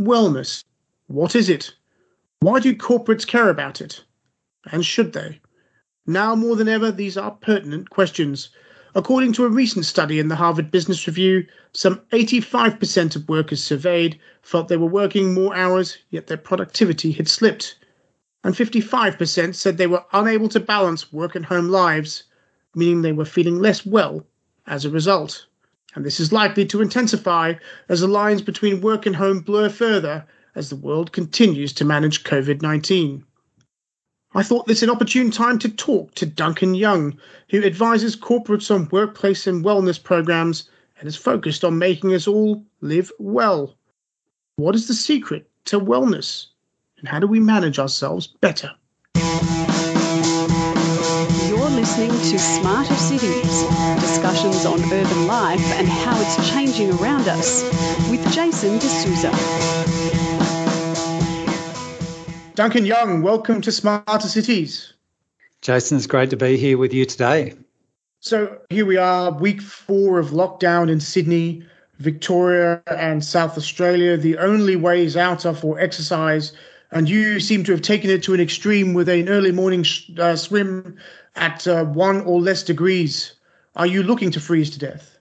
Wellness. What is it? Why do corporates care about it? And should they? Now more than ever, these are pertinent questions. According to a recent study in the Harvard Business Review, some 85% of workers surveyed felt they were working more hours, yet their productivity had slipped. And 55% said they were unable to balance work and home lives, meaning they were feeling less well as a result. And this is likely to intensify as the lines between work and home blur further as the world continues to manage COVID-19. I thought this an opportune time to talk to Duncan Young, who advises corporates on workplace and wellness programs and is focused on making us all live well. What is the secret to wellness, and how do we manage ourselves better? You're listening to Smarter Cities, discussions on urban life and how it's changing around us, with Jason D'Souza. Duncan Young, welcome to Smarter Cities. Jason, it's great to be here with you today. So here we are, week 4 of lockdown in Sydney, Victoria and South Australia. The only ways out are for exercise, and you seem to have taken it to an extreme with an early morning swim at 1 or less degrees. Are you looking to freeze to death?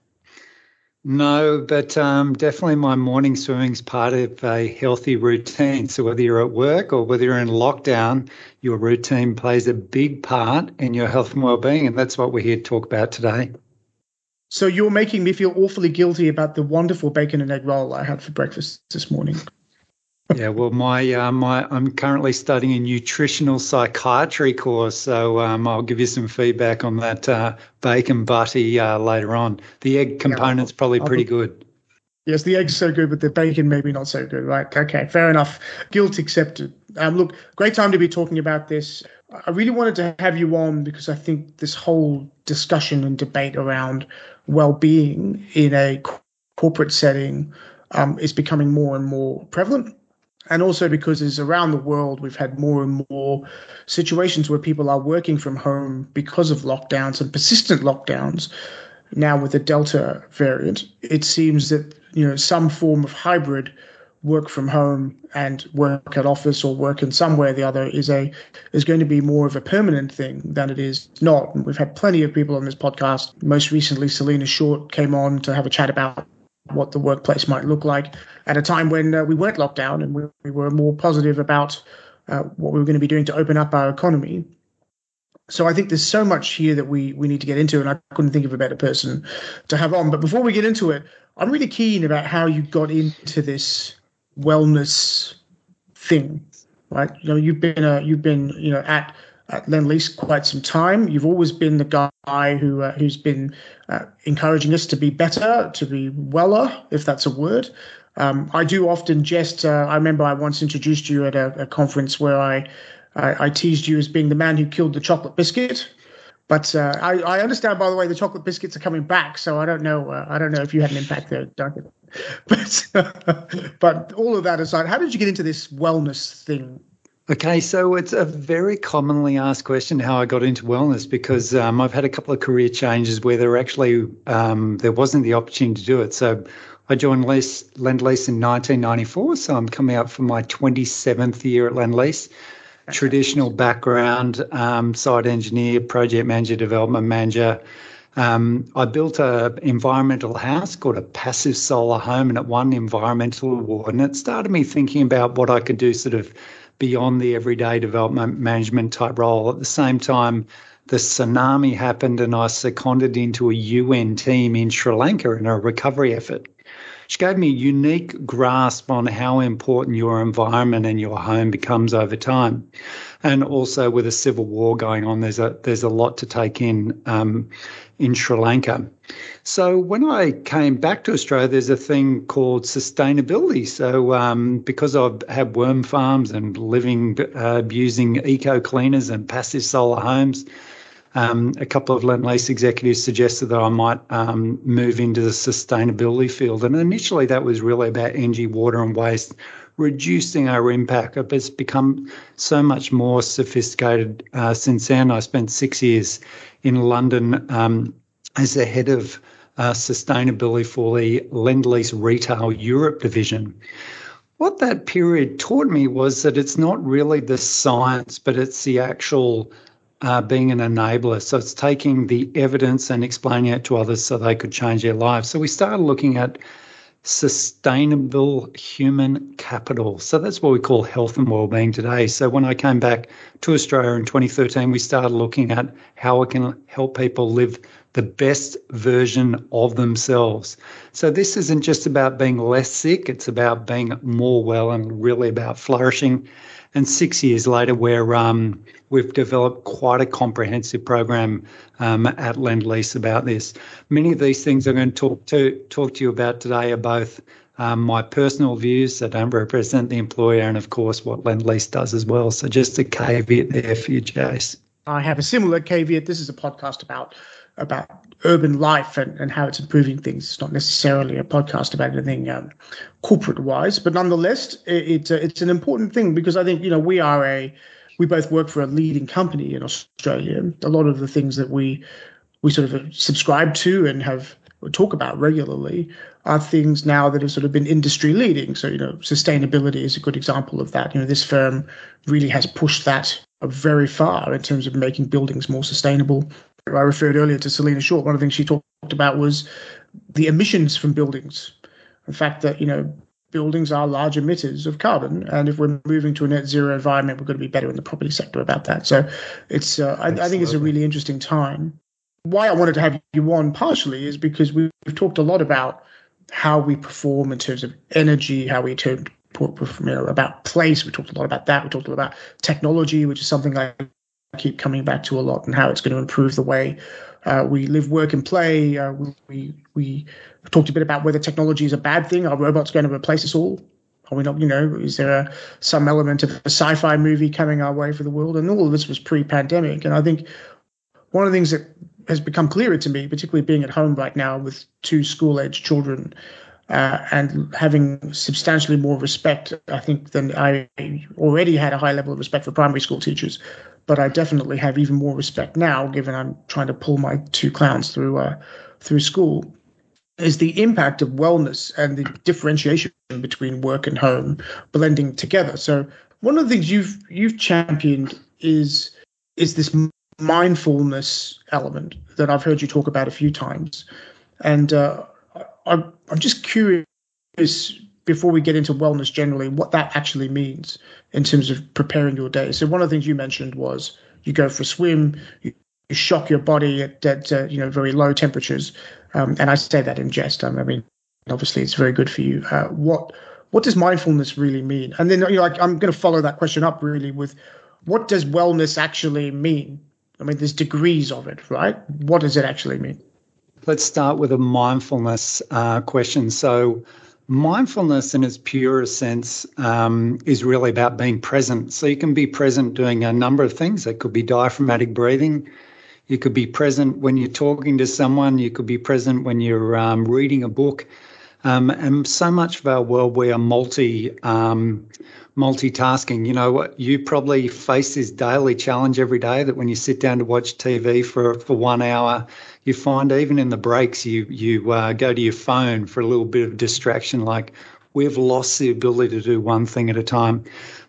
No, but definitely my morning swimming is part of a healthy routine. So whether you're at work or whether you're in lockdown, your routine plays a big part in your health and well-being, and that's what we're here to talk about today. So you're making me feel awfully guilty about the wonderful bacon and egg roll I had for breakfast this morning. Yeah, well, I'm currently studying a nutritional psychiatry course, so I'll give you some feedback on that bacon butty later on. The egg component's probably pretty good. Yes, the egg's so good, but the bacon maybe not so good, right? Okay, fair enough. Guilt accepted. Look, great time to be talking about this. I really wanted to have you on because I think this whole discussion and debate around well-being in a corporate setting is becoming more and more prevalent. And also because as around the world, we've had more and more situations where people are working from home because of lockdowns and persistent lockdowns. Now with the Delta variant, it seems that some form of hybrid work from home and work at office or work in some way or the other is going to be more of a permanent thing than it is not. And we've had plenty of people on this podcast. Most recently, Selena Short came on to have a chat about what the workplace might look like at a time when we weren't locked down and we were more positive about what we were going to be doing to open up our economy. So I think there's so much here that we need to get into, and I couldn't think of a better person to have on. But before we get into it, I'm really keen about how you got into this wellness thing, right? You've been at Lend-Lease quite some time. You've always been the guy who's been encouraging us to be better, to be weller, if that's a word. I do often jest. I remember I once introduced you at a conference where I teased you as being the man who killed the chocolate biscuit. But I understand, by the way, the chocolate biscuits are coming back. So I don't know if you had an impact there, Duncan. But all of that aside, how did you get into this wellness thing? Okay, so it's a very commonly asked question how I got into wellness because I've had a couple of career changes where there wasn't the opportunity to do it. So I joined Lend-Lease in 1994, so I'm coming up for my 27th year at Lend-Lease. Traditional background, site engineer, project manager, development manager. I built an environmental house called a passive solar home, and it won the environmental award. And it started me thinking about what I could do sort of beyond the everyday development management type role. At the same time, the tsunami happened and I seconded into a UN team in Sri Lanka in a recovery effort, which gave me a unique grasp on how important your environment and your home becomes over time. And also with a civil war going on, there's a lot to take in Sri Lanka. So when I came back to Australia, there's a thing called sustainability. So because I've had worm farms and using eco cleaners and passive solar homes, a couple of Lend-Lease executives suggested that I might move into the sustainability field. And initially that was really about energy, water and waste, reducing our impact. But it's become so much more sophisticated since then. I spent 6 years in London as the head of sustainability for the Lend-Lease Retail Europe division. What that period taught me was that it's not really the science, but it's the actual being an enabler. So it's taking the evidence and explaining it to others so they could change their lives. So we started looking at sustainable human capital. So that's what we call health and wellbeing today. So when I came back to Australia in 2013, we started looking at how we can help people live the best version of themselves. So this isn't just about being less sick, it's about being more well and really about flourishing. And 6 years later, we've developed quite a comprehensive program at Lend-Lease about this. Many of these things I'm going to talk to you about today are both my personal views that don't represent the employer and, of course, what Lend-Lease does as well. So just a caveat there for you, Jace. I have a similar caveat. This is a podcast about urban life and how it's improving things. It's not necessarily a podcast about anything corporate-wise, but nonetheless, it's an important thing because I think, we both work for a leading company in Australia. A lot of the things that we sort of subscribe to and talk about regularly are things now that have sort of been industry leading. So, sustainability is a good example of that. This firm really has pushed that very far in terms of making buildings more sustainable. I referred earlier to Selena Short. One of the things she talked about was the emissions from buildings. The fact that, buildings are large emitters of carbon. And if we're moving to a net zero environment, we're going to be better in the property sector about that. So it's, I think it's a really interesting time. Why I wanted to have you on partially is because we've talked a lot about how we perform in terms of energy, how we about place. We talked a lot about that. We talked a lot about technology, which is something I keep coming back to a lot, and how it's going to improve the way we live, work, and play. We talked a bit about whether technology is a bad thing. Are robots going to replace us all? Are we not? Is there some element of a sci-fi movie coming our way for the world? And all of this was pre-pandemic. And I think one of the things that has become clearer to me, particularly being at home right now with 2 school-age children, and having substantially more respect, I think, than I already had a high level of respect for primary school teachers. But I definitely have even more respect now, given I'm trying to pull my 2 clowns through school, is the impact of wellness and the differentiation between work and home blending together. So one of the things you've championed is this mindfulness element that I've heard you talk about a few times. And I'm just curious, before we get into wellness generally, what that actually means in terms of preparing your day. So one of the things you mentioned was you go for a swim, you shock your body at very low temperatures. And I say that in jest. I mean, obviously it's very good for you. What does mindfulness really mean? And then I'm going to follow that question up really with, what does wellness actually mean? I mean, there's degrees of it, right? What does it actually mean? Let's start with a mindfulness question. So mindfulness in its purest sense is really about being present. So you can be present doing a number of things. It could be diaphragmatic breathing. You could be present when you're talking to someone. You could be present when you're reading a book. And so much of our world, we are multitasking. You probably face this daily challenge every day that when you sit down to watch TV for 1 hour, you find even in the breaks, you go to your phone for a little bit of distraction. Like, we've lost the ability to do one thing at a time.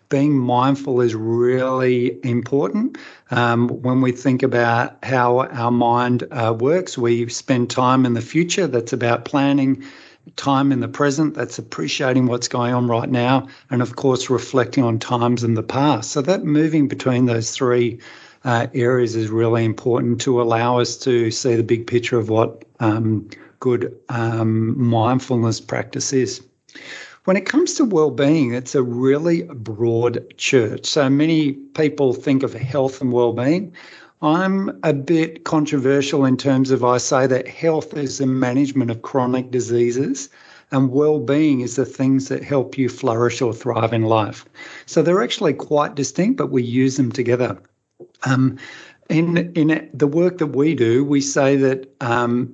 Being mindful is really important. When we think about how our mind works, we spend time in the future. That's about planning. Time in the present, that's appreciating what's going on right now, and of course reflecting on times in the past. So that moving between those 3 areas is really important to allow us to see the big picture of what good mindfulness practice is. When it comes to well-being, it's a really broad church. So many people think of health and well-being. I'm a bit controversial in terms of, I say that health is the management of chronic diseases and well-being is the things that help you flourish or thrive in life. So they're actually quite distinct, but we use them together. In the work that we do, we say that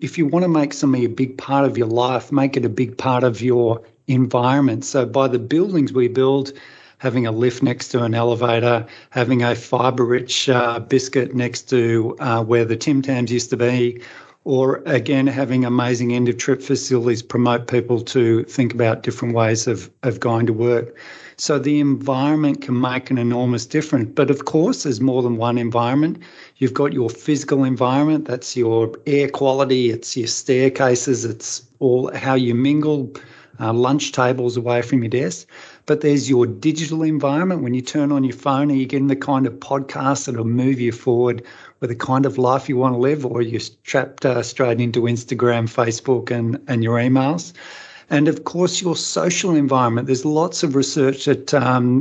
if you want to make something a big part of your life, make it a big part of your environment. So by the buildings we build, having a lift next to an elevator, having a fibre-rich biscuit next to where the Tim Tams used to be, or again, having amazing end of trip facilities promote people to think about different ways of going to work. So the environment can make an enormous difference. But of course, there's more than one environment. You've got your physical environment, that's your air quality, it's your staircases, it's all how you mingle, lunch tables away from your desk. But there's your digital environment. When you turn on your phone, are you getting the kind of podcast that'll move you forward with the kind of life you want to live, or you're trapped straight into Instagram, Facebook, and your emails? And of course, your social environment. There's lots of research that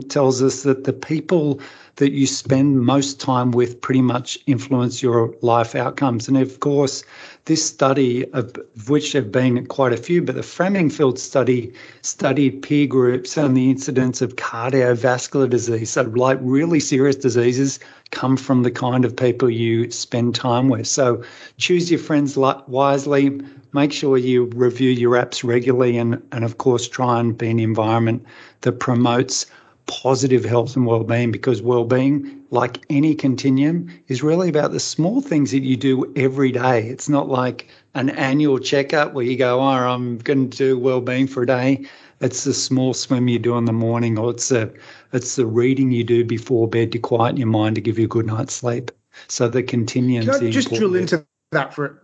tells us that the people that you spend most time with pretty much influence your life outcomes. And of course, this study, of which there have been quite a few, but the Framingfield study studied peer groups and the incidence of cardiovascular disease. So like really serious diseases come from the kind of people you spend time with. So choose your friends wisely. Make sure you review your apps regularly, and of course, try and be in an environment that promotes positive health and well-being, because well-being, like any continuum, is really about the small things that you do every day. It's not like an annual checkup where you go, I'm going to do well-being for a day. It's the small swim you do in the morning, or it's the reading you do before bed to quieten your mind to give you a good night's sleep. So the continuum. Can I just drill into that for?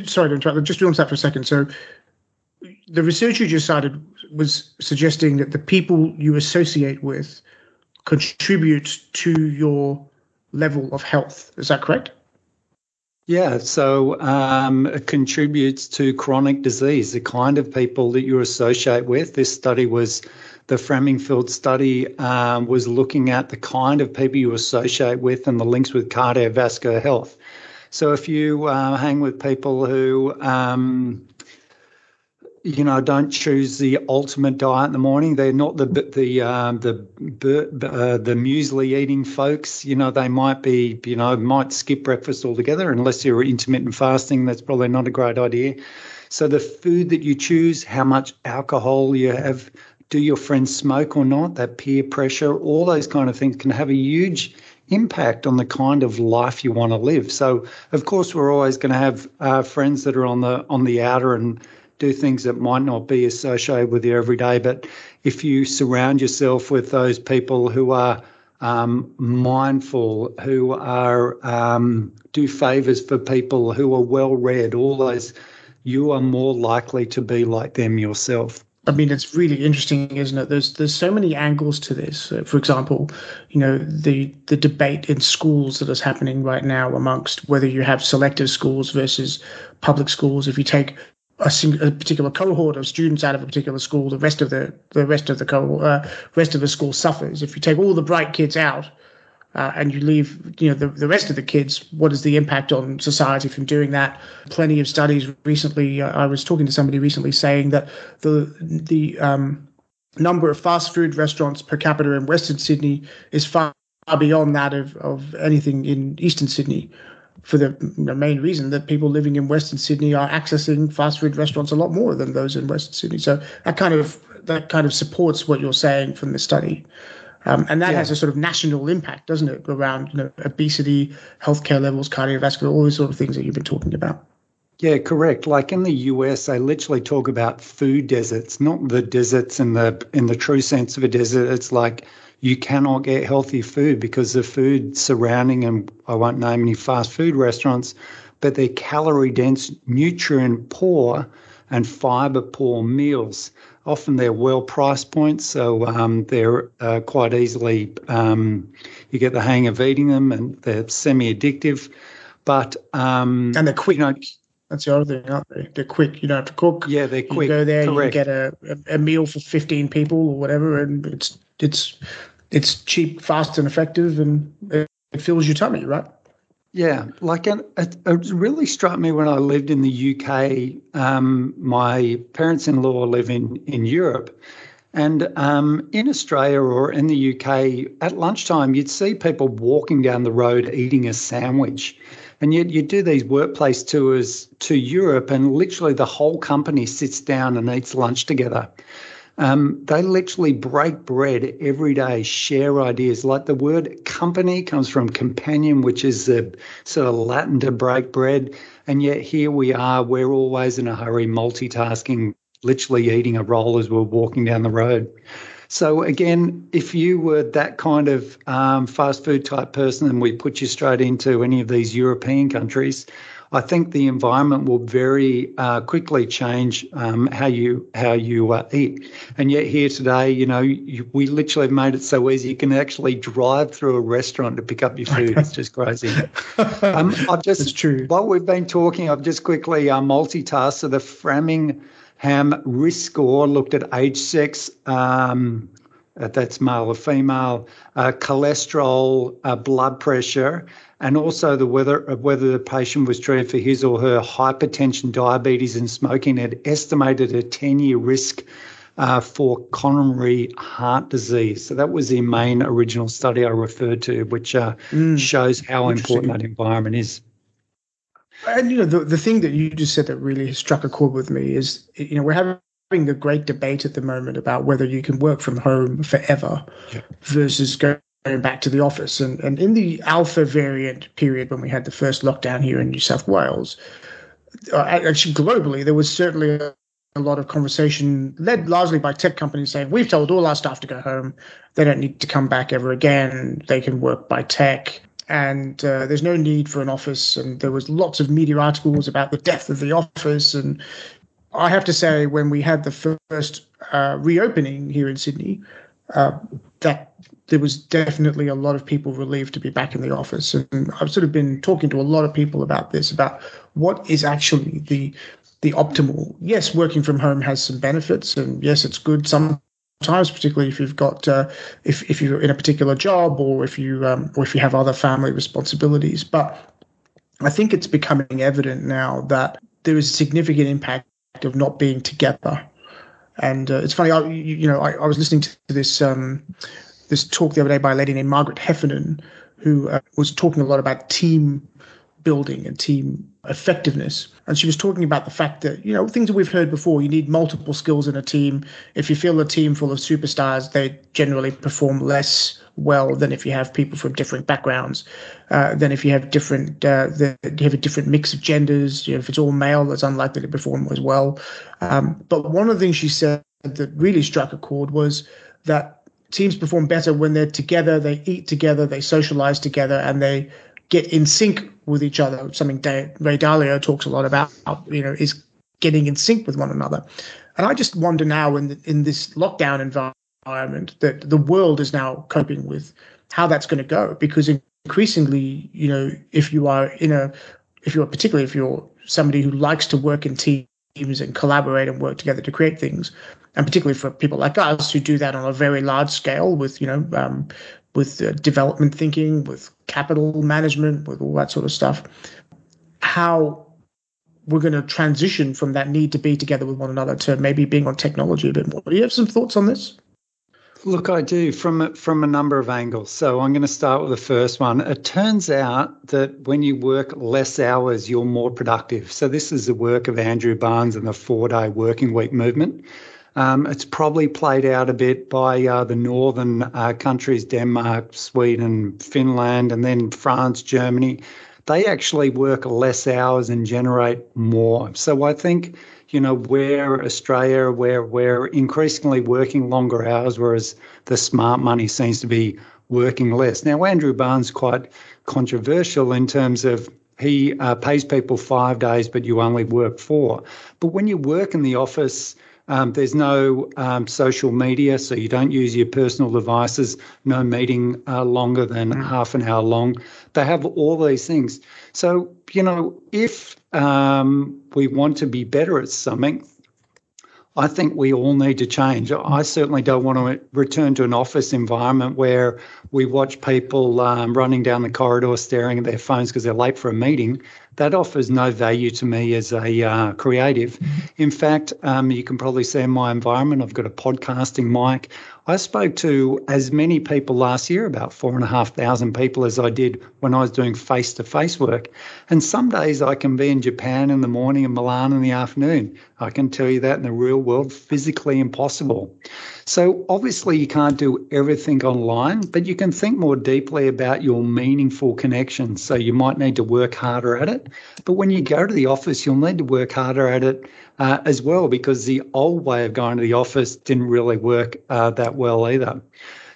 Sorry to interrupt. Just drill into that for a second. So the research you just cited was suggesting that the people you associate with contribute to your level of health. Is that correct? Yeah, so it contributes to chronic disease, the kind of people that you associate with. This study was, the Framingfield study was looking at the kind of people you associate with and the links with cardiovascular health. So if you hang with people who don't choose the ultimate diet in the morning, they're not the muesli eating folks. They might be, might skip breakfast altogether. Unless you're intermittent fasting, that's probably not a great idea. So the food that you choose, how much alcohol you have, do your friends smoke or not, that peer pressure, all those kind of things can have a huge impact on the kind of life you want to live. So of course we're always going to have friends that are on the outer and do things that might not be associated with you every day. But if you surround yourself with those people who are mindful, who are do favours for people, who are well read, all those, you are more likely to be like them yourself. I mean, it's really interesting, isn't it? There's so many angles to this. For example, the debate in schools that is happening right now amongst whether you have selective schools versus public schools. If you take a particular cohort of students out of a particular school, the rest of the school suffers. If you take all the bright kids out and you leave, the rest of the kids, what is the impact on society from doing that? Plenty of studies recently. I was talking to somebody recently saying that the number of fast food restaurants per capita in Western Sydney is far beyond that of anything in Eastern Sydney, for the main reason that people living in Western Sydney are accessing fast food restaurants a lot more than those in Western Sydney. So that kind of supports what you're saying from the study. And that has a sort of national impact, doesn't it, around obesity, healthcare levels, cardiovascular, all these sort of things that you've been talking about. Yeah, correct. Like in the US, they literally talk about food deserts, not the deserts in the true sense of a desert. It's like you cannot get healthy food because the food surrounding, and I won't name any fast food restaurants, but they're calorie dense, nutrient poor, and fiber poor meals. Often they're well price points, so they're quite easily, you get the hang of eating them, and they're semi-addictive. But and they're quick. That's the other thing, aren't they? They're quick. You don't have to cook. Yeah, they're quick. You go there, correct. You get a meal for 15 people or whatever, and it's cheap, fast, and effective, and it fills your tummy, right? Yeah, it really struck me when I lived in the UK. My parents-in-law live in Europe, and in Australia or in the UK, at lunchtime, you'd see people walking down the road eating a sandwich. And you do these workplace tours to Europe, and literally the whole company sits down and eats lunch together. They literally break bread every day, share ideas. Like the word company comes from companion, which is the sort of Latin to break bread. And yet here we are, we're always in a hurry, multitasking, literally eating a roll as we're walking down the road. So again, if you were that kind of fast food type person and we put you straight into any of these European countries, I think the environment will very quickly change how you eat. And yet here today, we literally have made it so easy. You can actually drive through a restaurant to pick up your food. It's just crazy. It's true. While we've been talking, I've just quickly multitasked. So the Framingham risk score looked at age, sex, that's male or female, cholesterol, blood pressure, and also whether the patient was treated for his or her hypertension, diabetes, and smoking. It estimated a 10-year risk for coronary heart disease. So that was the main original study I referred to, which shows how important that environment is. And, the thing that you just said that really struck a chord with me is, we're having a great debate at the moment about whether you can work from home forever versus going back to the office. And in the alpha variant period, when we had the first lockdown here in New South Wales, actually globally, there was certainly a lot of conversation led largely by tech companies saying, we've told all our staff to go home. They don't need to come back ever again. They can work by tech. And there's no need for an office. And there was lots of media articles about the death of the office. And I have to say, when we had the first reopening here in Sydney, that there was definitely a lot of people relieved to be back in the office. And I've sort of been talking to a lot of people about this, about what is actually the optimal. Yes, working from home has some benefits, and yes, it's good sometimes, particularly if you've got if you're in a particular job or if you have other family responsibilities. But I think it's becoming evident now that there is a significant impact of not being together. And it's funny, I was listening to this talk the other day by a lady named Margaret Heffernan, who was talking a lot about team building and team effectiveness. And she was talking about the fact that, things that we've heard before, you need multiple skills in a team. If you fill a team full of superstars, they generally perform less well than if you have people from different backgrounds, than if you have you have a different mix of genders. If it's all male, it's unlikely to perform as well. But one of the things she said that really struck a chord was that teams perform better when they're together, they eat together, they socialize together, and they get in sync with each other. Something Ray Dalio talks a lot about, is getting in sync with one another. And I just wonder now in this lockdown environment that the world is now coping with how that's going to go, because increasingly, if you're somebody who likes to work in teams and collaborate and work together to create things, and particularly for people like us who do that on a very large scale with development thinking, with capital management, with all that sort of stuff, how we're going to transition from that need to be together with one another to maybe being on technology a bit more. Do you have some thoughts on this? Look, I do from a number of angles. So I'm going to start with the first one. It turns out that when you work less hours, you're more productive. So this is the work of Andrew Barnes and the 4-day working week movement. It's probably played out a bit by the northern countries, Denmark, Sweden, Finland, and then France, Germany. They actually work less hours and generate more. So I think, we're Australia, we're increasingly working longer hours, whereas the smart money seems to be working less. Now, Andrew Barnes quite controversial in terms of he pays people 5 days, but you only work 4. But when you work in the office, there's no social media, so you don't use your personal devices, no meeting longer than half an hour long. They have all these things. So, if we want to be better at something, I think we all need to change. I certainly don't want to return to an office environment where we watch people running down the corridor staring at their phones because they're late for a meeting. That offers no value to me as a creative. In fact, you can probably see in my environment, I've got a podcasting mic. I spoke to as many people last year, about 4,500 people, as I did when I was doing face-to-face work. And some days I can be in Japan in the morning and Milan in the afternoon. I can tell you that in the real world, physically impossible. So obviously you can't do everything online, but you can think more deeply about your meaningful connections. So you might need to work harder at it. But when you go to the office, you'll need to work harder at it as well, because the old way of going to the office didn't really work that well either.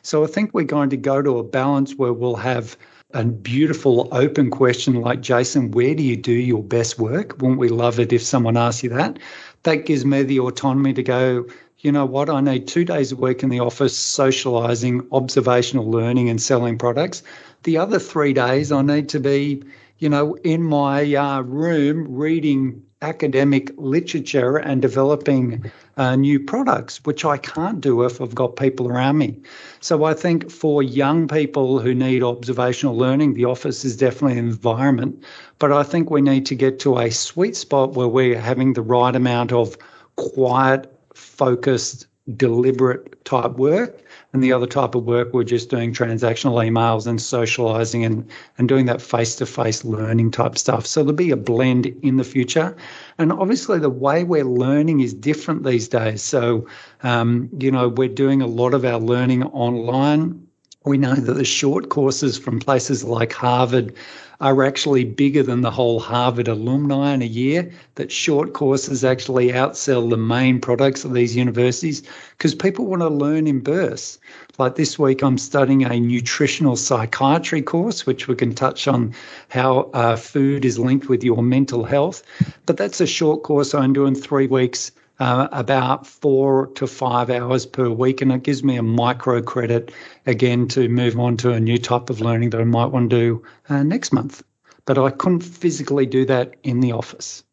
So I think we're going to go to a balance where we'll have a beautiful open question like, Jason, where do you do your best work? Wouldn't we love it if someone asked you that? That gives me the autonomy to go, you know what, I need 2 days a week in the office socialising, observational learning and selling products. The other 3 days I need to be, you know, in my room reading academic literature and developing new products, which I can't do if I've got people around me. So I think for young people who need observational learning, the office is definitely an environment. But I think we need to get to a sweet spot where we're having the right amount of quiet, focused, deliberate type work, and the other type of work we're just doing transactional emails and socializing and doing that face-to-face learning type stuff. So there'll be a blend in the future. And obviously the way we're learning is different these days. So, you know, we're doing a lot of our learning online. We know that the short courses from places like Harvard are actually bigger than the whole Harvard alumni in a year, that short courses actually outsell the main products of these universities because people want to learn in bursts. Like this week, I'm studying a nutritional psychiatry course, which we can touch on how food is linked with your mental health. But that's a short course I'm doing 3 weeks, about 4 to 5 hours per week, and it gives me a micro credit again to move on to a new type of learning that I might want to do next month. But I couldn't physically do that in the office.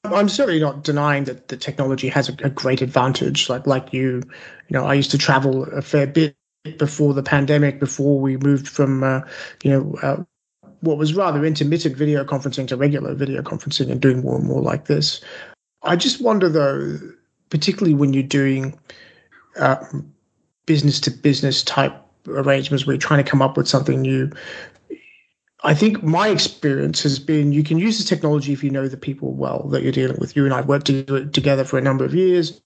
I'm certainly not denying that the technology has a great advantage. Like you know, I used to travel a fair bit before the pandemic, before we moved from what was rather intermittent video conferencing to regular video conferencing and doing more and more like this. I just wonder, though, particularly when you're doing business-to-business type arrangements where you're trying to come up with something new, I think my experience has been you can use the technology if you know the people well that you're dealing with. You and I have worked together for a number of years.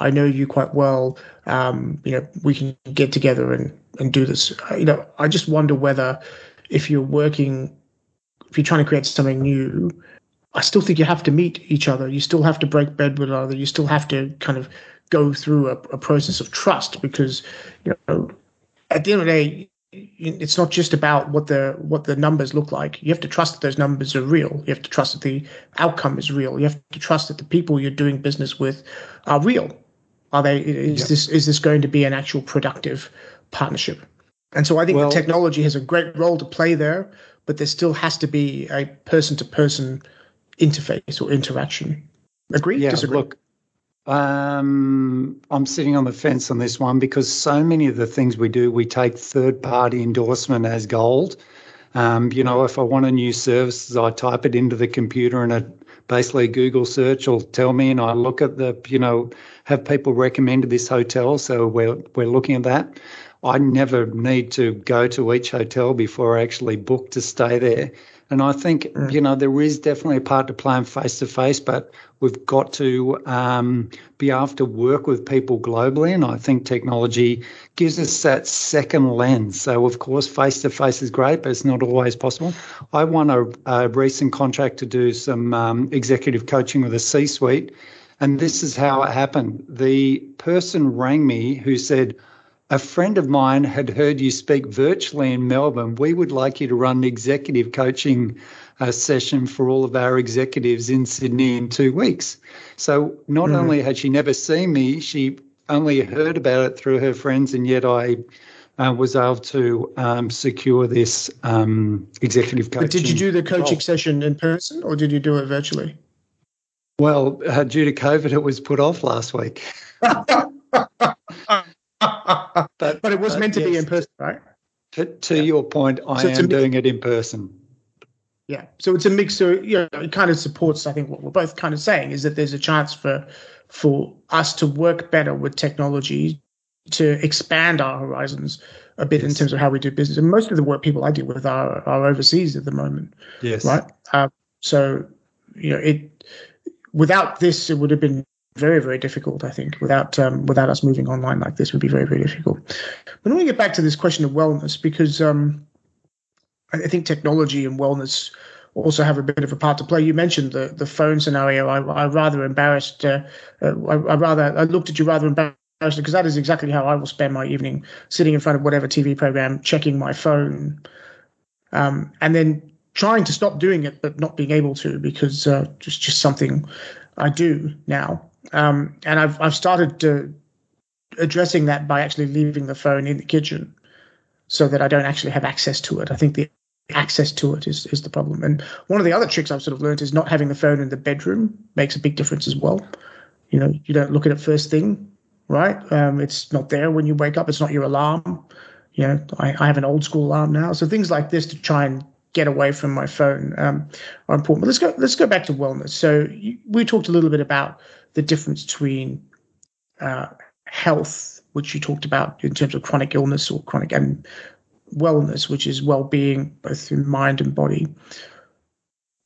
I know you quite well. You know, we can get together and do this. You know, I just wonder whether if you're trying to create something new, I still think you have to meet each other. You still have to break bread with each other. You still have to kind of go through a process of trust because, you know, at the end of the day, it's not just about what the numbers look like. You have to trust that those numbers are real. You have to trust that the outcome is real. You have to trust that the people you're doing business with are real. Are they? Is this going to be an actual productive partnership? And so I think the technology has a great role to play there, but there still has to be a person-to-person interface or interaction. Agree? Yeah, Disagree? look, I'm sitting on the fence on this one because so many of the things we do, we take third-party endorsement as gold. You know, if I want a new service, I type it into the computer and basically a Google search will tell me, and I look at have people recommended this hotel, so we're looking at that. I never need to go to each hotel before I actually book to stay there. And I think, you know, there is definitely a part to play in face-to-face, but we've got to be able to work with people globally. And I think technology gives us that second lens. So, of course, face-to-face is great, but it's not always possible. I won a recent contract to do some executive coaching with a C-suite, and this is how it happened. The person rang me who said, "A friend of mine had heard you speak virtually in Melbourne. We would like you to run an executive coaching session for all of our executives in Sydney in 2 weeks." So not only had she never seen me, she only heard about it through her friends, and yet I was able to secure this executive coaching. But did you do the coaching session in person or did you do it virtually? Well, due to COVID, it was put off last week. But it was meant to be in person, right? To your point, I am doing it in person. Yeah. So it's a mix. So, you know, it kind of supports, I think, what we're both kind of saying is that there's a chance for us to work better with technology to expand our horizons a bit in Yes. terms of how we do business. And most of the work people I deal with are overseas at the moment, Yes. right? So, without this, it would have been very, very difficult, I think. Without us moving online like this, would be very, very difficult. But I want to get back to this question of wellness, because I think technology and wellness also have a bit of a part to play. You mentioned the phone scenario. I rather embarrassed. I looked at you rather embarrassed, because that is exactly how I will spend my evening, sitting in front of whatever TV program, checking my phone, and then trying to stop doing it, but not being able to, because just something I do now. And I've started addressing that by actually leaving the phone in the kitchen, so that I don't actually have access to it. I think the access to it is the problem. And one of the other tricks I've sort of learned is not having the phone in the bedroom makes a big difference as well. You don't look at it first thing, right? It's not there when you wake up. It's not your alarm. I have an old school alarm now. So things like this to try and get away from my phone are important. But let's go back to wellness. So we talked a little bit about the difference between health, which you talked about in terms of chronic illness or chronic, and wellness, which is well-being, both in mind and body.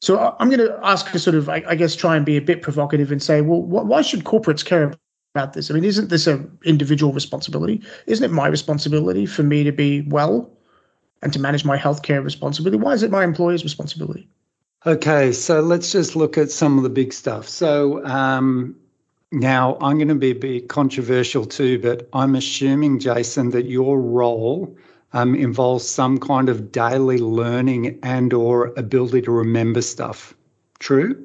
So I'm going to ask a sort of, I guess, try and be a bit provocative and say, well, why should corporates care about this? I mean, isn't this an individual responsibility? Isn't it my responsibility for me to be well and to manage my healthcare responsibility? Why is it my employer's responsibility? Okay, so let's just look at some of the big stuff. So now I'm going to be a bit controversial too, but I'm assuming, Jason, that your role involves some kind of daily learning and or ability to remember stuff. True?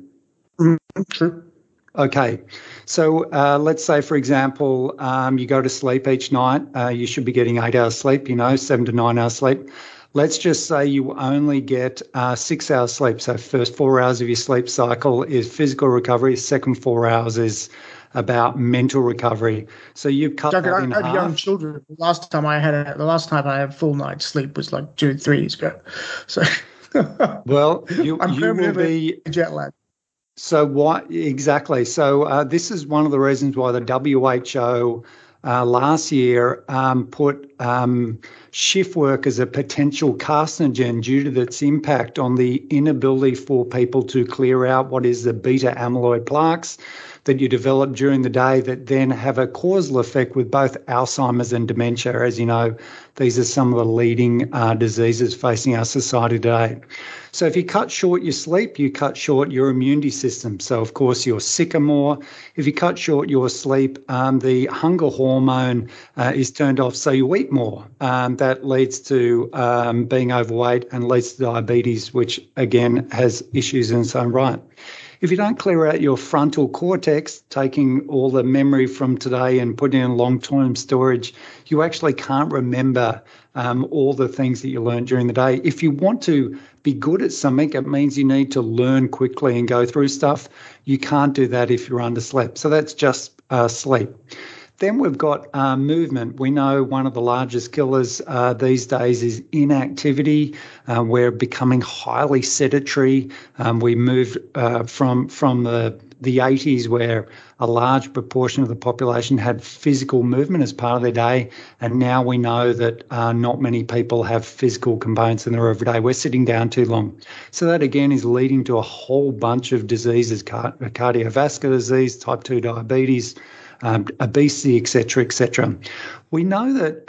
True. Okay. So let's say, for example, you go to sleep each night. You should be getting 8 hours sleep, 7 to 9 hours sleep. Let's just say you only get 6 hours sleep. So first 4 hours of your sleep cycle is physical recovery. Second 4 hours is about mental recovery. So you've cut Duncan, that in I have half. young children. The last time I had full night's sleep was like 2-3 years ago. So well, I'm you will be jet lagged. So what exactly? So this is one of the reasons why the WHO last year put shift work as a potential carcinogen due to its impact on the inability for people to clear out what is the beta amyloid plaques that you develop during the day that then have a causal effect with both Alzheimer's and dementia. As you know, these are some of the leading diseases facing our society today. So if you cut short your sleep, you cut short your immunity system. So, of course, you're sicker more. If you cut short your sleep, the hunger hormone is turned off, so you eat more. That leads to being overweight and leads to diabetes, which, again, has issues in its own right. If you don't clear out your frontal cortex, taking all the memory from today and putting it in long-term storage, you actually can't remember all the things that you learned during the day. If you want to be good at something, it means you need to learn quickly and go through stuff. You can't do that if you're underslept. So that's just sleep. Then we've got movement. We know one of the largest killers these days is inactivity. We're becoming highly sedentary. We moved from the 80s where a large proportion of the population had physical movement as part of their day, and now we know that not many people have physical components in their everyday. We're sitting down too long. So that, again, is leading to a whole bunch of diseases, cardiovascular disease, type 2 diabetes, obesity, etc., etc. We know that,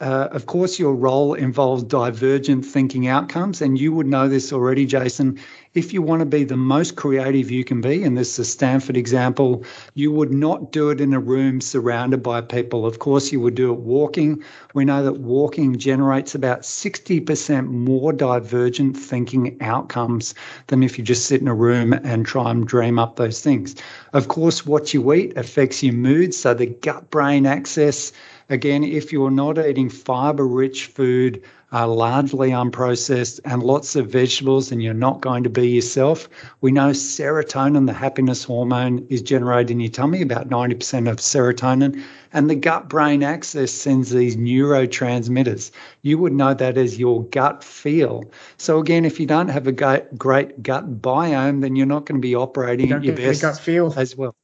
of course, your role involves divergent thinking outcomes, and you would know this already, Jason. If you want to be the most creative you can be, and this is a Stanford example, you would not do it in a room surrounded by people. Of course, you would do it walking. We know that walking generates about 60% more divergent thinking outcomes than if you just sit in a room and try and dream up those things. Of course, what you eat affects your mood, so the gut-brain axis. Again, if you're not eating fibre-rich food, largely unprocessed, and lots of vegetables, and you're not going to be yourself, we know serotonin, the happiness hormone, is generated in your tummy, about 90% of serotonin, and the gut-brain axis sends these neurotransmitters. You would know that as your gut feel. So again, if you don't have a great gut biome, then you're not going to be operating at your best gut feel as well.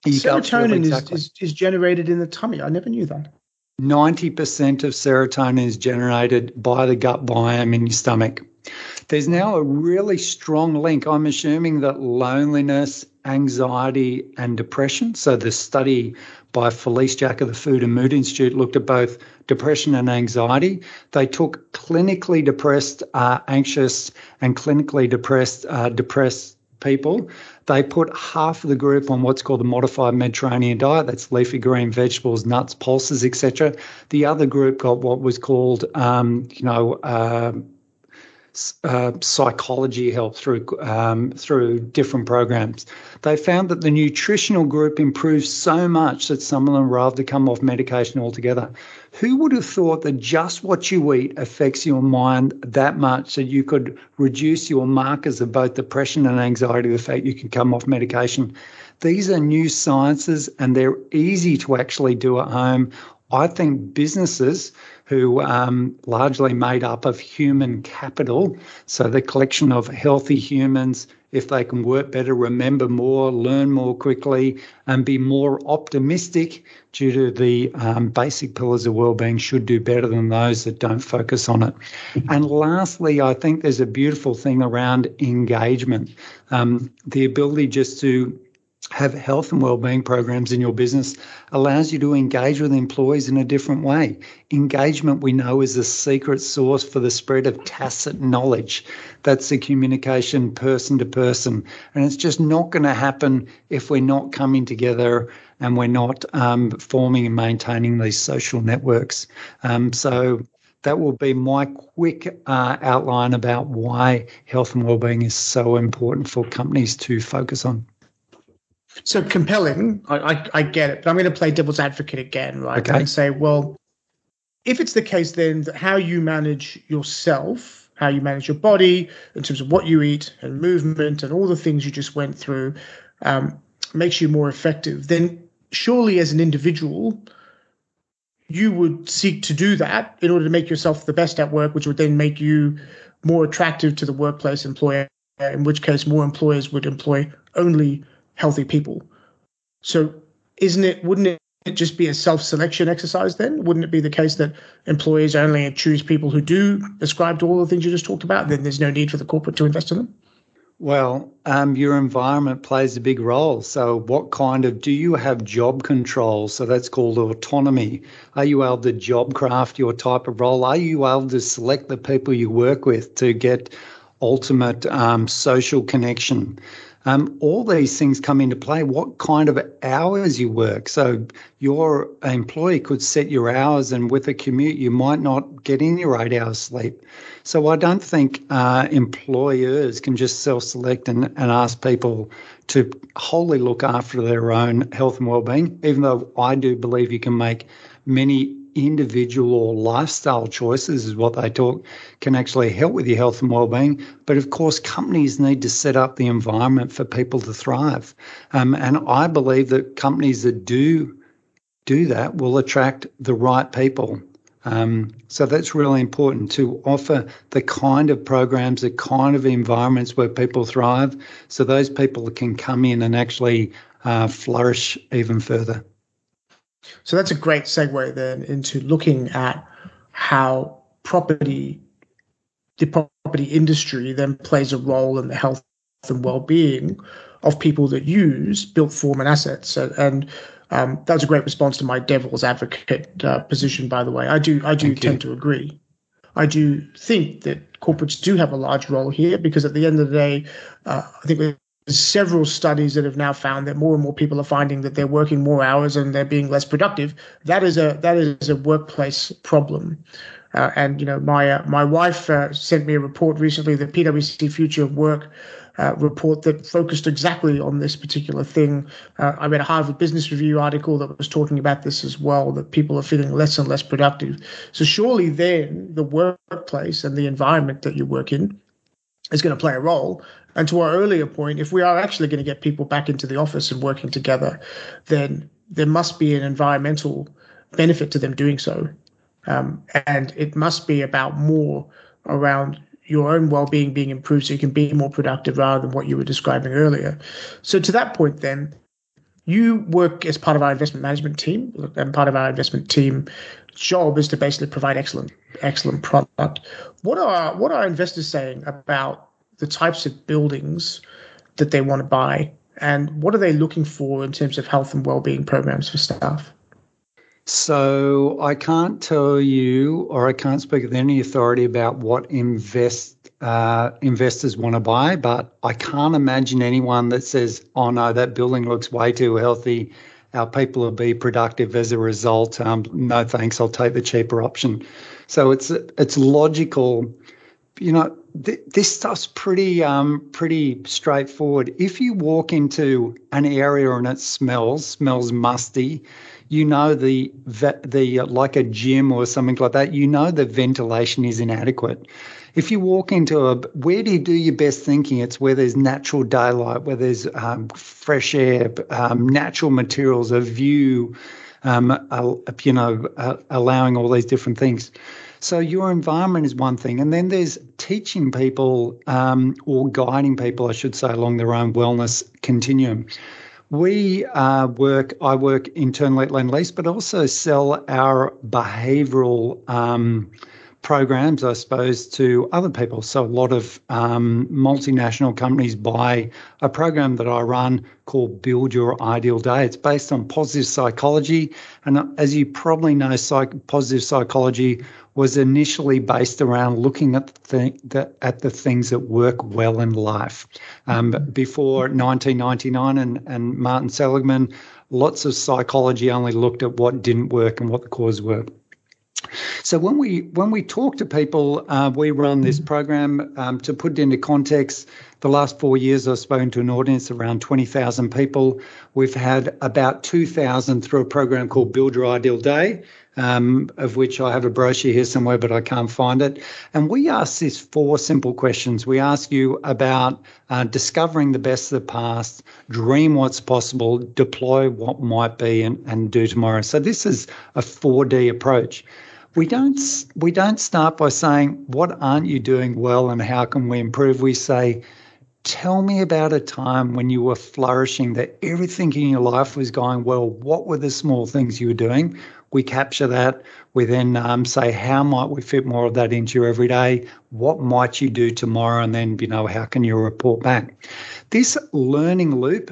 Your gut's really Serotonin exactly. is generated in the tummy. I never knew that. 90% of serotonin is generated by the gut biome in your stomach. There's now a really strong link. I'm assuming that loneliness, anxiety, and depression. So the study by Felice Jack of the Food and Mood Institute looked at both depression and anxiety. They took clinically depressed, anxious, and clinically depressed people. They put half of the group on what's called the modified Mediterranean diet. That's leafy green vegetables, nuts, pulses, etc. The other group got what was called, psychology help through different programs. They found that the nutritional group improved so much that some of them rather come off medication altogether. Who would have thought that just what you eat affects your mind that much that you could reduce your markers of both depression and anxiety, the fact you can come off medication? These are new sciences and they're easy to actually do at home. I think businesses who largely made up of human capital, so the collection of healthy humans, if they can work better, remember more, learn more quickly, and be more optimistic due to the basic pillars of wellbeing, should do better than those that don't focus on it. And lastly, I think there's a beautiful thing around engagement, the ability just to have health and wellbeing programs in your business allows you to engage with employees in a different way. Engagement, we know, is the secret sauce for the spread of tacit knowledge. That's the communication person to person. And it's just not going to happen if we're not coming together and we're not forming and maintaining these social networks. So that will be my quick outline about why health and wellbeing is so important for companies to focus on. So compelling, I get it, but I'm going to play devil's advocate again, right? Okay. And say, well, if it's the case then that how you manage yourself, how you manage your body in terms of what you eat and movement and all the things you just went through makes you more effective, then surely as an individual, you would seek to do that in order to make yourself the best at work, which would then make you more attractive to the workplace employer, in which case more employers would employ only healthy people. So wouldn't it just be a self-selection exercise then? Wouldn't it be the case that employers only choose people who do ascribe to all the things you just talked about? Then there's no need for the corporate to invest in them? Well, your environment plays a big role. So do you have job control? So that's called autonomy. Are you able to job craft your type of role? Are you able to select the people you work with to get ultimate social connection? All these things come into play. What kind of hours you work. So your employee could set your hours, and with a commute, you might not get in your 8 hours sleep. So I don't think employers can just self-select and ask people to wholly look after their own health and wellbeing, even though I do believe you can make many individual or lifestyle choices is what they talk, can actually help with your health and wellbeing. But of course, companies need to set up the environment for people to thrive. And I believe that companies that do that will attract the right people. So that's really important, to offer the kind of programs, the kind of environments where people thrive, so those people can come in and actually flourish even further. So that's a great segue then into looking at how the property industry then plays a role in the health and well-being of people that use built form and assets. And that was a great response to my devil's advocate position, by the way. I do tend to agree. I do think that corporates do have a large role here, because at the end of the day, I think there's several studies that have now found that more and more people are finding that they're working more hours and they're being less productive. That is a workplace problem. And my wife sent me a report recently, the PwC Future of Work report, that focused exactly on this particular thing. I read a Harvard Business Review article that was talking about this as well, that people are feeling less and less productive. So surely then the workplace and the environment that you work in is going to play a role. And to our earlier point, if we are actually going to get people back into the office and working together, then there must be an environmental benefit to them doing so. And it must be about more around your own well-being being improved so you can be more productive rather than what you were describing earlier. So to that point then, You work as part of our investment management team, and part of our investment team job is to basically provide excellent product. What are investors saying about the types of buildings that they want to buy, and what are they looking for in terms of health and well-being programs for staff? So I can't tell you, or I can't speak with any authority about what investors want to buy, but I can't imagine anyone that says, "Oh no, that building looks way too healthy. Our people will be productive as a result. No thanks, I'll take the cheaper option." So it's logical. This stuff's pretty straightforward. If you walk into an area and it smells musty, the like a gym or something like that, the ventilation is inadequate. If you walk into where do you do your best thinking? It's where there's natural daylight, where there's fresh air, natural materials, a view, allowing all these different things. So your environment is one thing, and then there's teaching people or guiding people, I should say, along their own wellness continuum. I work internally at Lend-Lease, but also sell our behavioural programs, I suppose, to other people. So a lot of multinational companies buy a program that I run called Build Your Ideal Day. It's based on positive psychology. And as you probably know, positive psychology was initially based around looking at the things that work well in life. Before 1999 and Martin Seligman, lots of psychology only looked at what didn't work and what the causes were. So when we talk to people, we run this program. To put it into context, the last 4 years I've spoken to an audience of around 20,000 people. We've had about 2,000 through a program called Build Your Ideal Day, of which I have a brochure here somewhere, but I can't find it. And we ask these 4 simple questions. We ask you about discovering the best of the past, dream what's possible, deploy what might be, and do tomorrow. So this is a 4D approach. We don't start by saying, what aren't you doing well and how can we improve? We say, tell me about a time when you were flourishing, that everything in your life was going well. What were the small things you were doing? We capture that. We then say, how might we fit more of that into your everyday? What might you do tomorrow? And then, how can you report back? This learning loop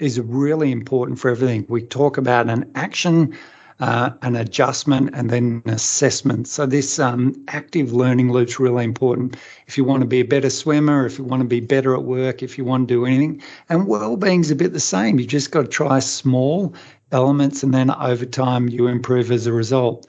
is really important for everything. We talk about an action, an adjustment, and then an assessment. So this active learning loop's really important. If you want to be a better swimmer, if you want to be better at work, if you want to do anything. And wellbeing's a bit the same. You just got to try small elements, and then over time you improve as a result.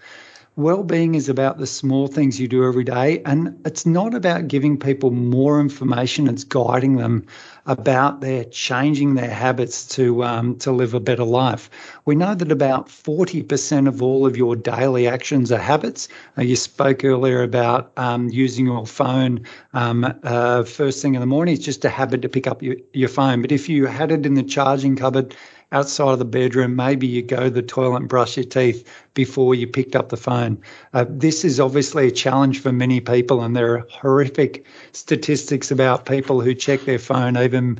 Wellbeing is about the small things you do every day, and it's not about giving people more information. It's guiding them about their changing their habits to live a better life. We know that about 40% of all of your daily actions are habits. You spoke earlier about using your phone first thing in the morning. It's just a habit to pick up your phone. But if you had it in the charging cupboard outside of the bedroom, maybe you go to the toilet and brush your teeth before you picked up the phone. This is obviously a challenge for many people, and there are horrific statistics about people who check their phone even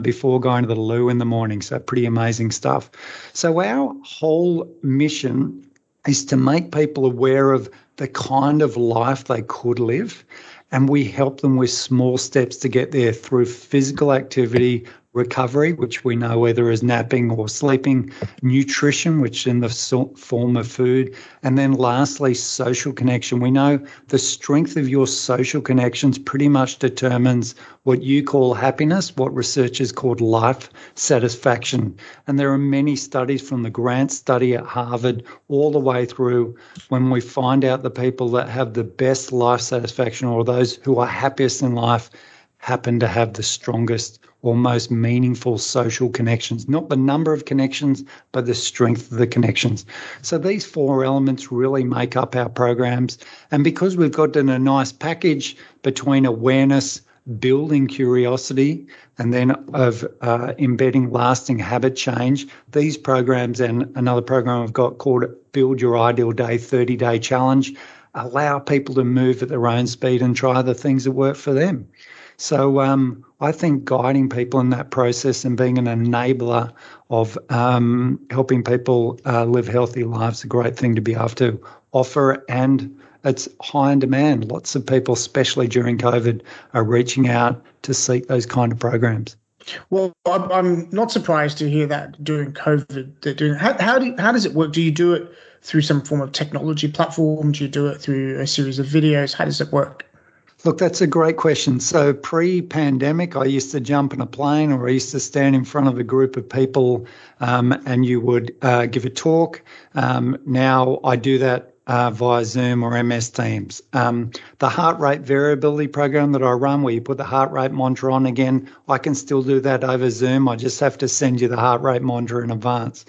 before going to the loo in the morning. So pretty amazing stuff. So our whole mission is to make people aware of the kind of life they could live, and we help them with small steps to get there through physical activity, recovery, which we know whether is napping or sleeping, nutrition, which in the form of food, and then lastly, social connection. We know the strength of your social connections pretty much determines what you call happiness, what researchers call life satisfaction. And there are many studies from the Grant study at Harvard all the way through when we find out the people that have the best life satisfaction, or those who are happiest in life, happen to have the strongest or most meaningful social connections, not the number of connections, but the strength of the connections. So these 4 elements really make up our programs. And because we've got in a nice package between awareness, building curiosity, and then of embedding lasting habit change, these programs and another program I've got called Build Your Ideal Day 30-Day Challenge allow people to move at their own speed and try the things that work for them. So I think guiding people in that process and being an enabler of helping people live healthy lives is a great thing to be able to offer, and it's high in demand. Lots of people, especially during COVID, are reaching out to seek those kind of programs. Well, I'm not surprised to hear that during COVID. They're doing how does it work? Do you do it through some form of technology platform? Do you do it through a series of videos? How does it work? Look, that's a great question. So pre-pandemic, I used to jump in a plane, or I used to stand in front of a group of people and you would give a talk. Now I do that via Zoom or MS Teams. The heart rate variability program that I run, where you put the heart rate monitor on again, I can still do that over Zoom. I just have to send you the heart rate monitor in advance.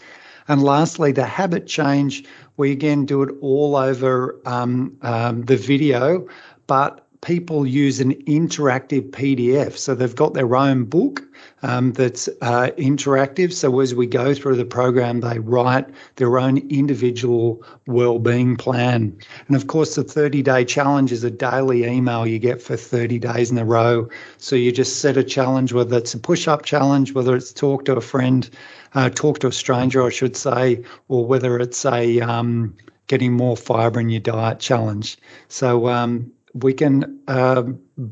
And lastly, the habit change, we again do it all over the video, but people use an interactive PDF. So they've got their own book that's interactive. So as we go through the program, they write their own individual wellbeing plan. And of course, the 30-day challenge is a daily email you get for 30 days in a row. So you just set a challenge, whether it's a push-up challenge, whether it's talk to a friend, talk to a stranger, I should say, or whether it's a getting more fibre in your diet challenge. So we can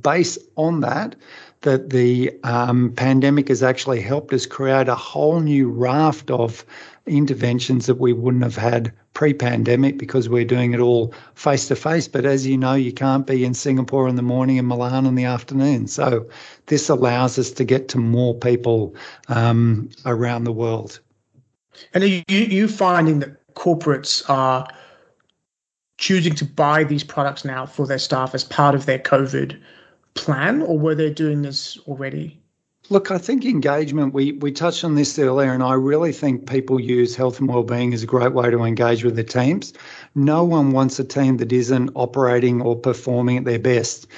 base on that the pandemic has actually helped us create a whole new raft of interventions that we wouldn't have had pre-pandemic, because we're doing it all face-to-face. But as you know, you can't be in Singapore in the morning and Milan in the afternoon. So this allows us to get to more people around the world. And are you finding that corporates are choosing to buy these products now for their staff as part of their COVID plan, or were they doing this already? Look, I think engagement, we touched on this earlier, and I really think people use health and wellbeing as a great way to engage with their teams. No one wants a team that isn't operating or performing at their best.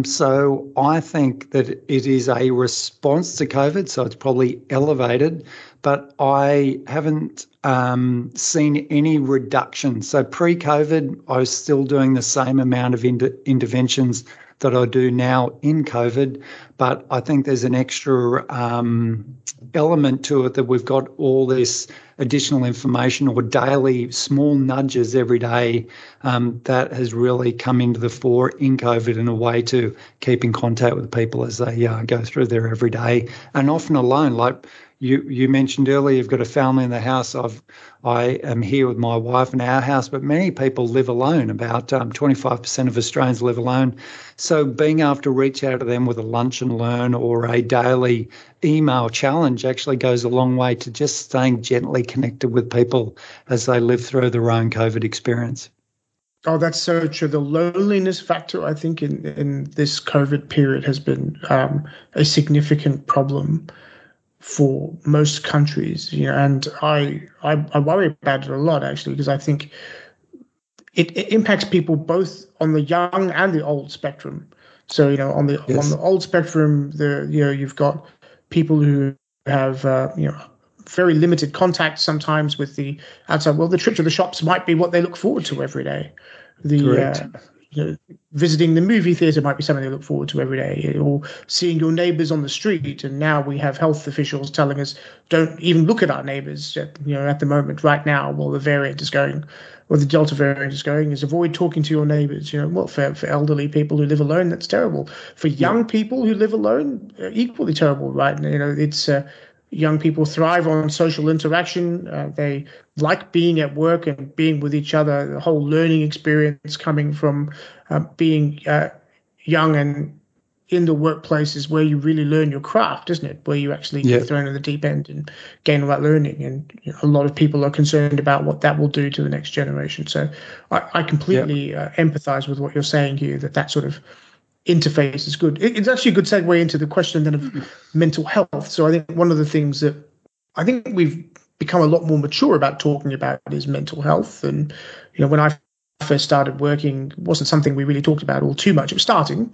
So I think that it is a response to COVID, so it's probably elevated, but I haven't seen any reduction. So pre-COVID, I was still doing the same amount of interventions that I do now in COVID, but I think there's an extra element to it that we've got all this additional information or daily small nudges every day that has really come into the fore in COVID in a way to keep in contact with people as they go through their everyday, and often alone. Like you mentioned earlier, you've got a family in the house. I am here with my wife in our house, but many people live alone. About 25% of Australians live alone. So being able to reach out to them with a lunch and learn or a daily email challenge actually goes a long way to just staying gently connected with people as they live through their own COVID experience. Oh, that's so true. The loneliness factor, I think, in this COVID period has been a significant problem for most countries, and I worry about it a lot, actually, because I think it impacts people both on the young and the old spectrum. So on the old spectrum, you've got people who have very limited contact sometimes with the outside world. The trip to the shops might be what they look forward to every day. Visiting the movie theater might be something they look forward to every day, or seeing your neighbors on the street. And now we have health officials telling us don't even look at our neighbors at the moment right now while the variant is going, or the Delta variant is going, is avoid talking to your neighbors. For elderly people who live alone, that's terrible. For young people who live alone, equally terrible, right? It's young people thrive on social interaction. They like being at work and being with each other. The whole learning experience coming from being young and in the workplace is where you really learn your craft, isn't it? Where you actually get thrown in the deep end and gain all that learning. And a lot of people are concerned about what that will do to the next generation. So I completely empathize with what you're saying here, that sort of interface is good. It's actually a good segue into the question then of mental health. So I think one of the things that I think we've become a lot more mature about talking about is mental health. And when I first started working, it wasn't something we really talked about all too much. It was starting,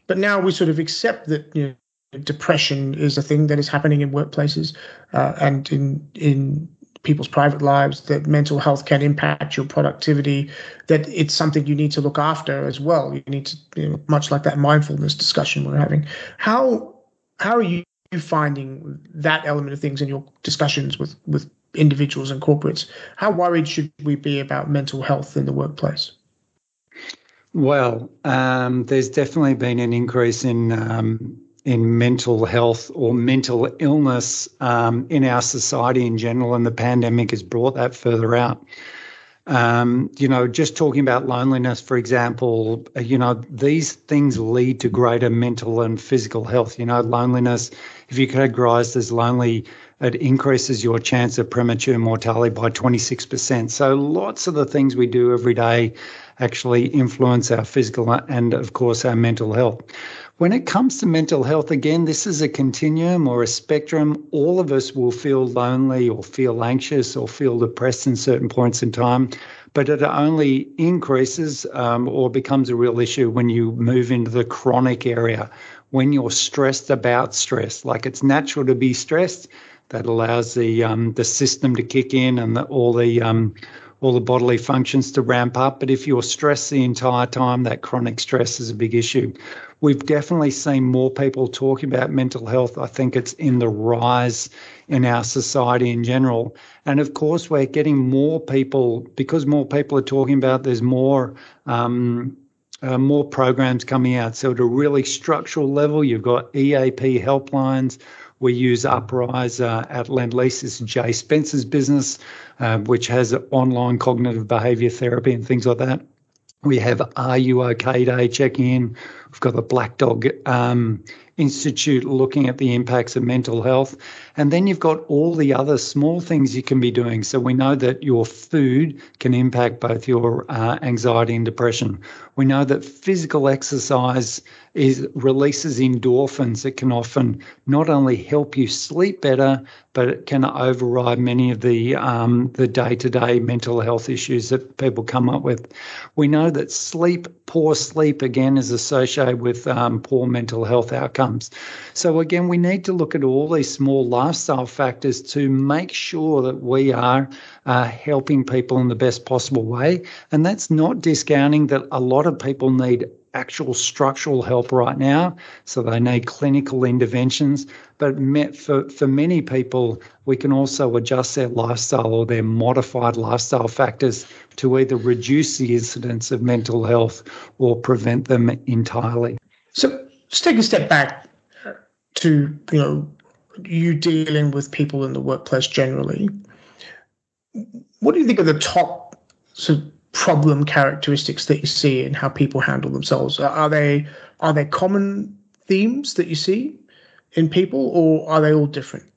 but now we sort of accept that depression is a thing that is happening in workplaces and in people's private lives, that mental health can impact your productivity, that it's something you need to look after as well. You need to, much like that mindfulness discussion we're having. How are you finding that element of things in your discussions with individuals and corporates? How worried should we be about mental health in the workplace? Well, there's definitely been an increase in mental health or mental illness in our society in general, and the pandemic has brought that further out. Just talking about loneliness, for example, these things lead to greater mental and physical health. Loneliness, if you categorize as lonely, it increases your chance of premature mortality by 26%. So lots of the things we do every day actually influence our physical and, of course, our mental health. When it comes to mental health, again, this is a continuum or a spectrum. All of us will feel lonely or feel anxious or feel depressed in certain points in time, but it only increases or becomes a real issue when you move into the chronic area, when you're stressed about stress. Like, it's natural to be stressed. That allows the system to kick in and all the bodily functions to ramp up. But if you're stressed the entire time, that chronic stress is a big issue. We've definitely seen more people talking about mental health. I think it's in the rise in our society in general. And of course, we're getting more people, because more people are talking about, there's more programs coming out. So at a really structural level, you've got EAP helplines. We use Uprise at Lend-Lease. This is Jay Spencer's business, which has online cognitive behaviour therapy and things like that. We have Are You OK Day checking in. We've got the Black Dog Institute looking at the impacts of mental health. And then you've got all the other small things you can be doing. So we know that your food can impact both your anxiety and depression. We know that physical exercise releases endorphins that can often not only help you sleep better, but it can override many of the day-to-day mental health issues that people come up with. We know that poor sleep, again, is associated with poor mental health outcomes. So again, we need to look at all these small lifestyle factors to make sure that we are helping people in the best possible way. And that's not discounting that a lot of people need actual structural help right now, so they need clinical interventions. But for many people, we can also adjust their lifestyle or their modified lifestyle factors to either reduce the incidence of mental health or prevent them entirely. So let's take a step back to, you dealing with people in the workplace generally. What do you think are the top sort of problem characteristics that you see in how people handle themselves? Are they common themes that you see in people, or are they all different?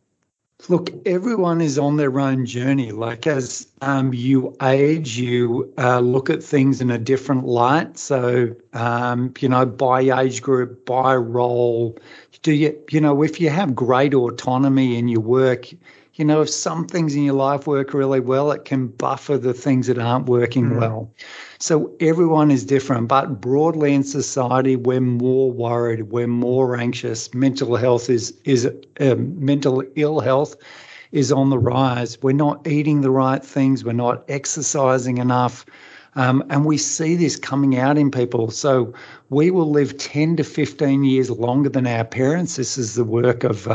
Look, everyone is on their own journey. Like, as you age, you look at things in a different light. So, by age group, by role, if you have great autonomy in your work, if some things in your life work really well, it can buffer the things that aren't working well. So everyone is different, but broadly in society, we're more worried, we're more anxious. Mental ill health is on the rise. We're not eating the right things. We're not exercising enough. And we see this coming out in people. So we will live 10 to 15 years longer than our parents. This is the work of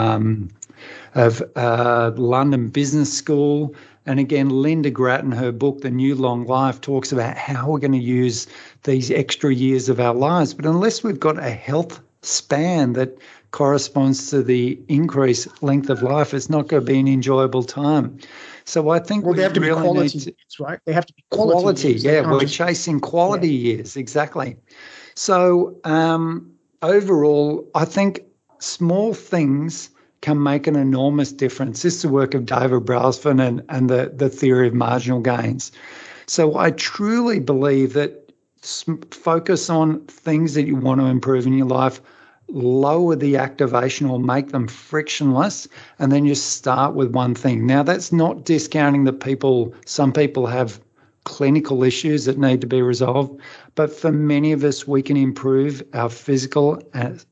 London Business School. And again, Linda Grattan, her book, The New Long Life, talks about how we're going to use these extra years of our lives. But unless we've got a health span that corresponds to the increased length of life, it's not going to be an enjoyable time. So I think they have to really be quality years, right? They have to be quality years. Yeah, we're chasing quality years, exactly. So overall, I think small things can make an enormous difference. This is the work of David Brailsford and the theory of marginal gains. So I truly believe that focus on things that you want to improve in your life, lower the activation or make them frictionless, and then just start with one thing. Now, that's not discounting that some people have clinical issues that need to be resolved, but for many of us, we can improve our physical,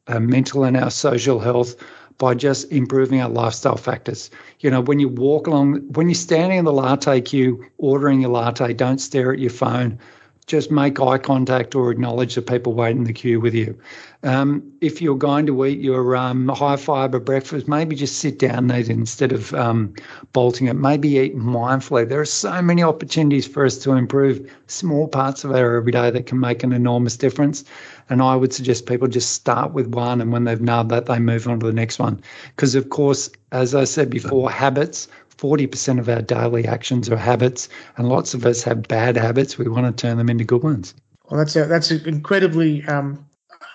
our mental, and our social health by just improving our lifestyle factors. You know, when you walk along, when you're standing in the latte queue, ordering your latte, don't stare at your phone. Just make eye contact or acknowledge the people waiting in the queue with you. If you're going to eat your high fiber breakfast, maybe just sit down and eat it instead of bolting it. Maybe eat mindfully. There are so many opportunities for us to improve small parts of our everyday that can make an enormous difference. And I would suggest people just start with one, and when they've nailed that, they move on to the next one. Because, of course, as I said before, habits, 40% of our daily actions are habits, and lots of us have bad habits. We want to turn them into good ones. Well, that's an incredibly,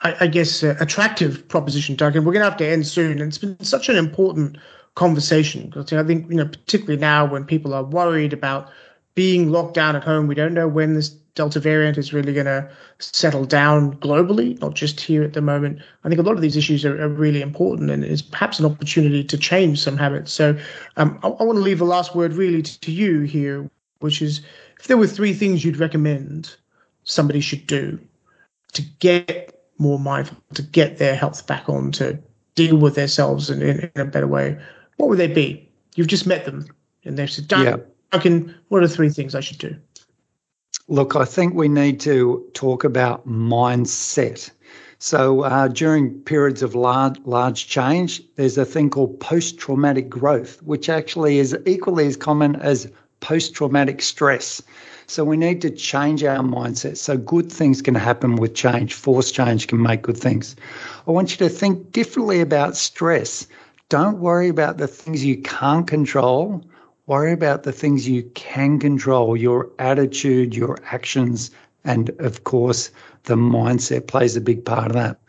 attractive proposition, Duncan. We're going to have to end soon, and it's been such an important conversation. Because I think, particularly now when people are worried about being locked down at home, we don't know when this Delta variant is really going to settle down globally, not just here at the moment. I think a lot of these issues are really important, and it's perhaps an opportunity to change some habits. So I want to leave the last word really to you here, which is, if there were 3 things you'd recommend somebody should do to get more mindful, to get their health back on, to deal with themselves in a better way, what would they be? You've just met them, and they've said, Duncan, what are 3 things I should do? Look, I think we need to talk about mindset. So during periods of large change, there's a thing called post-traumatic growth, which actually is equally as common as post-traumatic stress. So we need to change our mindset. So good things can happen with change. Forced change can make good things. I want you to think differently about stress. Don't worry about the things you can't control. Worry about the things you can control, your attitude, your actions, and of course, the mindset plays a big part of that.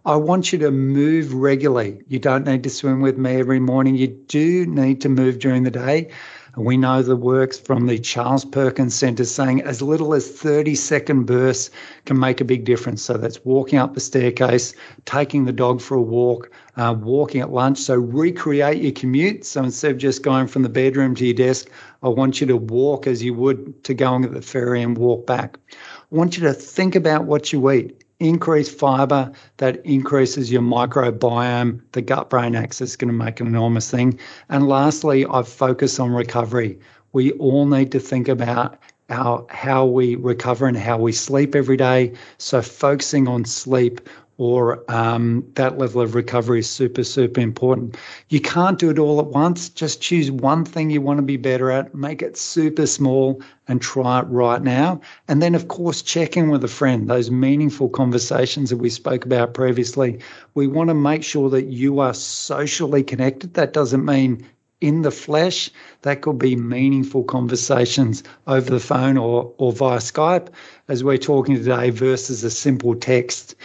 I want you to move regularly. You don't need to swim with me every morning. You do need to move during the day. We know the works from the Charles Perkins Centre saying as little as 30-second bursts can make a big difference. So that's walking up the staircase, taking the dog for a walk, walking at lunch. So recreate your commute. So instead of just going from the bedroom to your desk, I want you to walk as you would to going at the ferry and walk back. I want you to think about what you eat. Increase fiber, that increases your microbiome. The gut-brain axis is going to make an enormous thing. And lastly, I've focused on recovery. We all need to think about how we recover and how we sleep every day. So focusing on sleep or that level of recovery is super, super important. You can't do it all at once. Just choose one thing you want to be better at, make it super small and try it right now. And then, of course, check in with a friend, those meaningful conversations that we spoke about previously. We want to make sure that you are socially connected. That doesn't mean in the flesh. That could be meaningful conversations over the phone or via Skype, as we're talking today, versus a simple text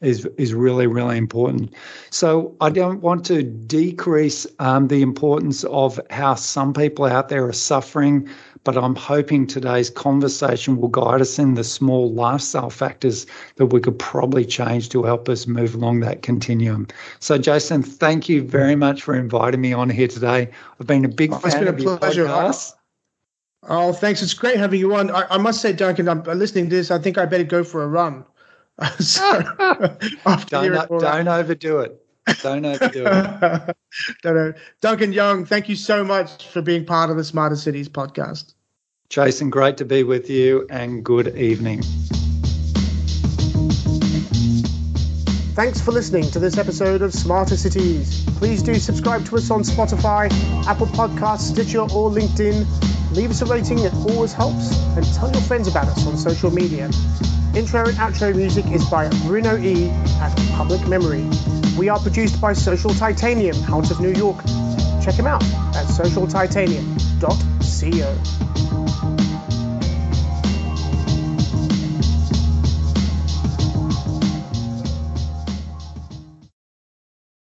is really, really important. So I don't want to decrease the importance of how some people out there are suffering, but I'm hoping today's conversation will guide us in the small lifestyle factors that we could probably change to help us move along that continuum. So, Jason, thank you very much for inviting me on here today. I've been a big fan of your podcast. Oh, thanks. It's great having you on. I must say, Duncan, I'm listening to this. I think I better go for a run. Don't overdo it. Don't overdo it. Duncan Young, thank you so much for being part of the Smarter Cities podcast. Jason, great to be with you, and good evening. Thanks for listening to this episode of Smarter Cities. Please do subscribe to us on Spotify, Apple Podcasts, Stitcher, or LinkedIn. Leave us a rating, it always helps, and tell your friends about us on social media. Intro and outro music is by Bruno E. at Public Memory. We are produced by Social Titanium out of New York. Check him out at socialtitanium.co.